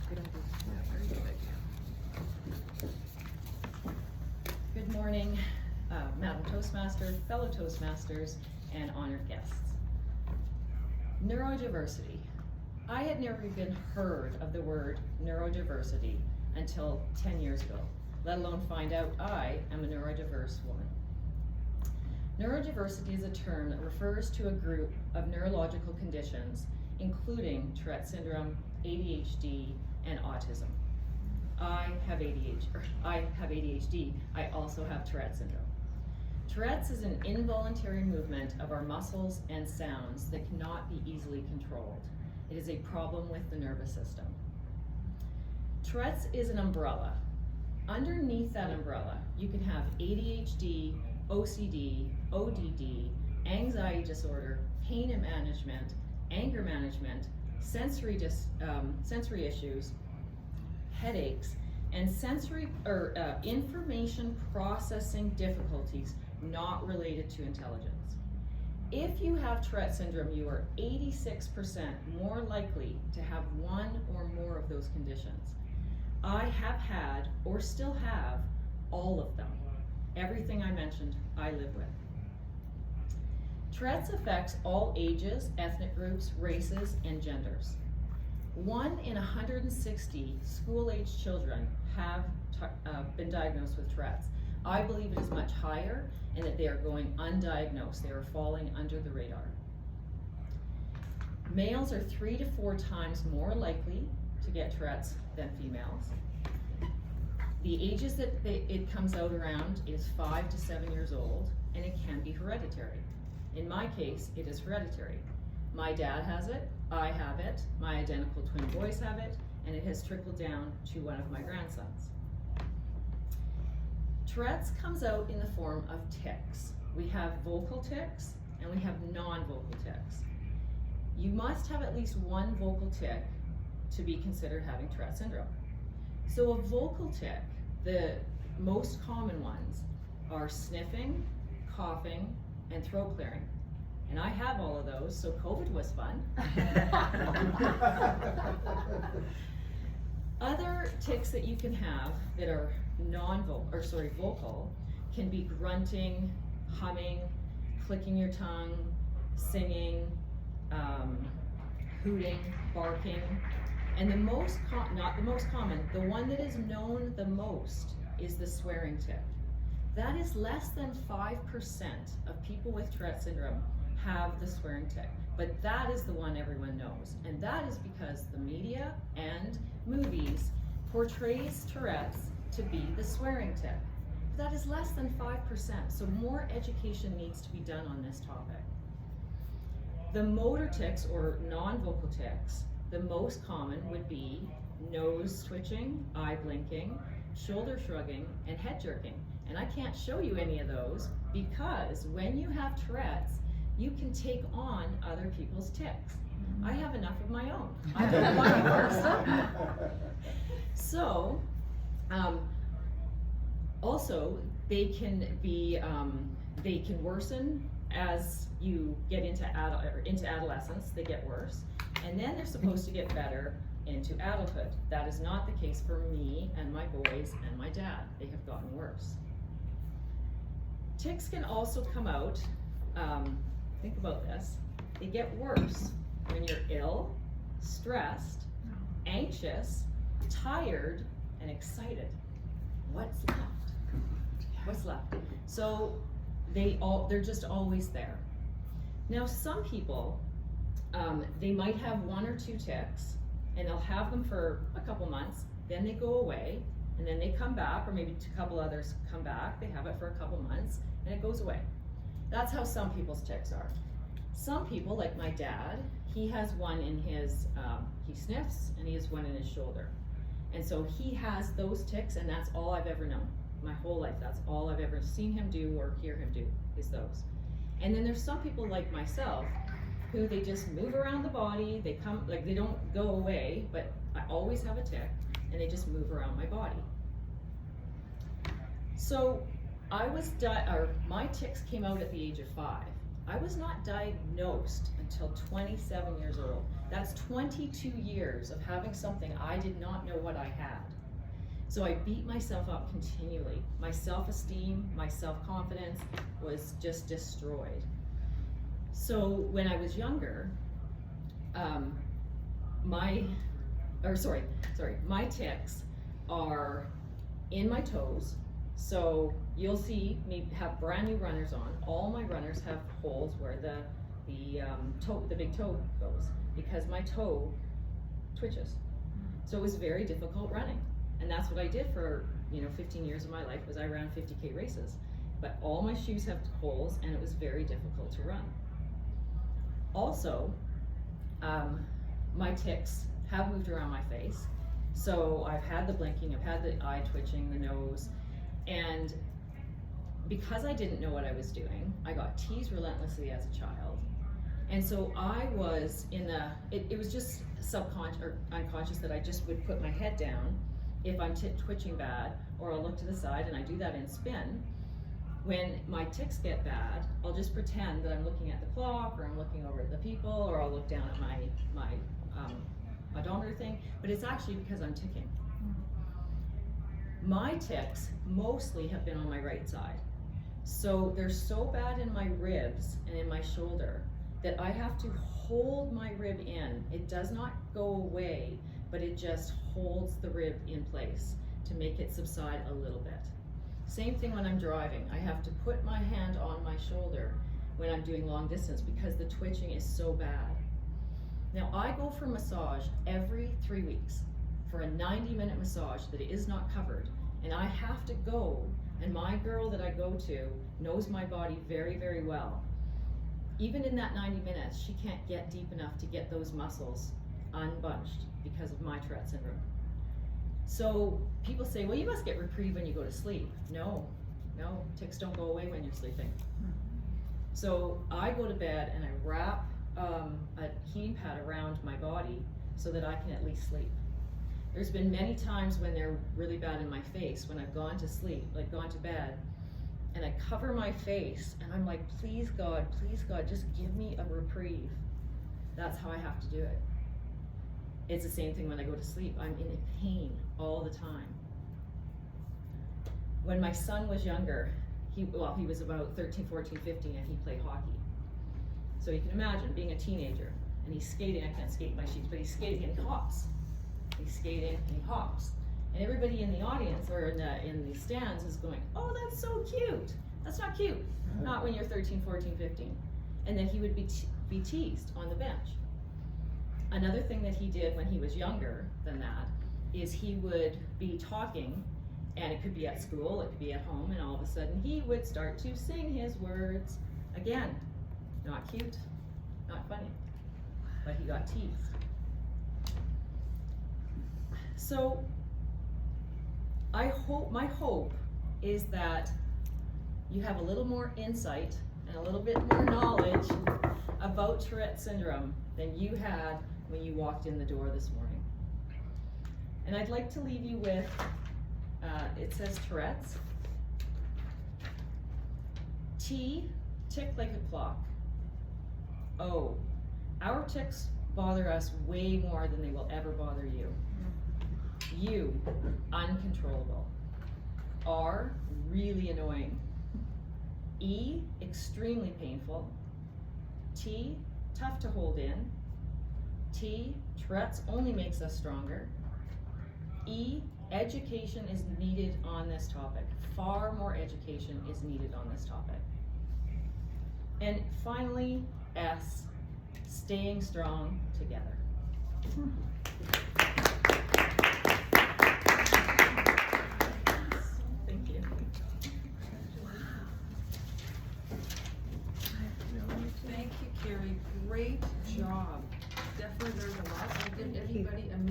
Good idea. Yeah, very good idea. Good morning, Madam Toastmaster, fellow Toastmasters, and honored guests. Neurodiversity. I had never even heard of the word neurodiversity until 10 years ago, let alone find out I am a neurodiverse woman. Neurodiversity is a term that refers to a group of neurological conditions, including Tourette syndrome, ADHD, and autism. I have ADHD. I also have Tourette syndrome. Tourette's is an involuntary movement of our muscles and sounds that cannot be easily controlled. It is a problem with the nervous system. Tourette's is an umbrella. Underneath that umbrella, you can have ADHD, OCD, ODD, anxiety disorder, pain management, anger management, sensory issues, headaches, and information processing difficulties not related to intelligence. If you have Tourette syndrome, you are 86% more likely to have one or more of those conditions. I have had, or still have, all of them. Everything I mentioned, I live with. Tourette's affects all ages, ethnic groups, races, and genders. 1 in 160 school-aged children have been diagnosed with Tourette's. I believe it is much higher and that they are going undiagnosed. They are falling under the radar. Males are 3 to 4 times more likely to get Tourette's than females. The ages that it comes out around is 5 to 7 years old, and it can be hereditary. In my case, it is hereditary. My dad has it, I have it, my identical twin boys have it, and it has trickled down to one of my grandsons. Tourette's comes out in the form of tics. We have vocal tics and we have non-vocal tics. You must have at least one vocal tic to be considered having Tourette syndrome. So a vocal tic, the most common ones are sniffing, coughing, and throat clearing. And I have all of those, so COVID was fun. Other tics that you can have that are vocal can be grunting, humming, clicking your tongue, singing, hooting, barking. And the most not the most common, the one that is known the most is the swearing tic. That is less than 5% of people with Tourette syndrome have the swearing tic, but that is the one everyone knows. And that is because the media and movies portrays Tourette's to be the swearing tic. That is less than 5%, so more education needs to be done on this topic. The motor tics, or non-vocal tics, the most common would be nose twitching, eye blinking, shoulder shrugging, and head jerking. And I can't show you any of those because when you have Tourette's, you can take on other people's tics. I have enough of my own. I don't want any worse. So, also they can worsen as you get into adolescence. They get worse, and then they're supposed to get better into adulthood. That is not the case for me and my boys and my dad. They have gotten worse. Tics can also come out, think about this, they get worse when you're ill, stressed, anxious, tired, and excited. What's left? What's left? So they're just always there. Now some people, they might have 1 or 2 tics, and they'll have them for a couple months, then they go away, and then they come back, or maybe a couple others come back, they have it for a couple months, and it goes away. That's how some people's tics are. Some people, like my dad, he has one in his, he sniffs, and he has one in his shoulder. And so he has those tics, and that's all I've ever known. My whole life, that's all I've ever seen him do or hear him do, is those. And then there's some people like myself, who they just move around the body, they come, like they don't go away, but I always have a tic, and they just move around my body. So my tics came out at the age of 5. I was not diagnosed until 27 years old. That's 22 years of having something I did not know what I had. So I beat myself up continually. My self-esteem, my self-confidence was just destroyed. So when I was younger, my tics are in my toes. So you'll see me have brand new runners on. All my runners have holes where the big toe goes, because my toe twitches. So it was very difficult running. And that's what I did for 15 years of my life, was I ran 50K races. But all my shoes have holes, and it was very difficult to run. Also, my tics have moved around my face. So I've had the blinking, I've had the eye twitching, the nose, and because I didn't know what I was doing, I got teased relentlessly as a child. And so I was it was just subconscious or unconscious that I just would put my head down if I'm twitching bad, or I'll look to the side, and I do that in spin. When my tics get bad, I'll just pretend that I'm looking at the clock, or I'm looking over at the people, or I'll look down at my odometer thing, but it's actually because I'm ticking. My tics mostly have been on my right side. So they're so bad in my ribs and in my shoulder that I have to hold my rib in. It does not go away, but it just holds the rib in place to make it subside a little bit. Same thing when I'm driving. I have to put my hand on my shoulder when I'm doing long distance because the twitching is so bad. Now I go for massage every 3 weeks for a 90-minute massage that is not covered. And I have to go, and my girl that I go to knows my body very, very well. Even in that 90 minutes, she can't get deep enough to get those muscles unbunched because of my Tourette syndrome. So people say, well, you must get reprieve when you go to sleep. No, tics don't go away when you're sleeping. So I go to bed and I wrap a heating pad around my body so that I can at least sleep. There's been many times when they're really bad in my face, when I've gone to sleep, like gone to bed, and I cover my face and I'm like, please God, just give me a reprieve. That's how I have to do it. It's the same thing when I go to sleep. I'm in pain all the time. When my son was younger, he was about 13, 14, 15, and he played hockey. So you can imagine being a teenager, and he's skating. I can't skate in my shoes, but he's skating and he hops. He's skating and he hops. And everybody in the audience or in the stands is going, oh, that's so cute. That's not cute. Not when you're 13, 14, 15. And then he would be teased on the bench. Another thing that he did when he was younger than that is he would be talking, and it could be at school, it could be at home, and all of a sudden he would start to sing his words. Again, not cute, not funny, but he got teased. So my hope is that you have a little more insight and a little bit more knowledge about Tourette syndrome than you had when you walked in the door this morning. And I'd like to leave you with, it says Tourette's. T, tick like a clock. O, our tics bother us way more than they will ever bother you. U, uncontrollable. R, really annoying. E, extremely painful. T, tough to hold in. T, Tourette's only makes us stronger. E, education is needed on this topic. Far more education is needed on this topic. And finally, S, staying strong together. Thank you. Thank you, Carrie. Great job. Definitely learned a lot. I did everybody a minute.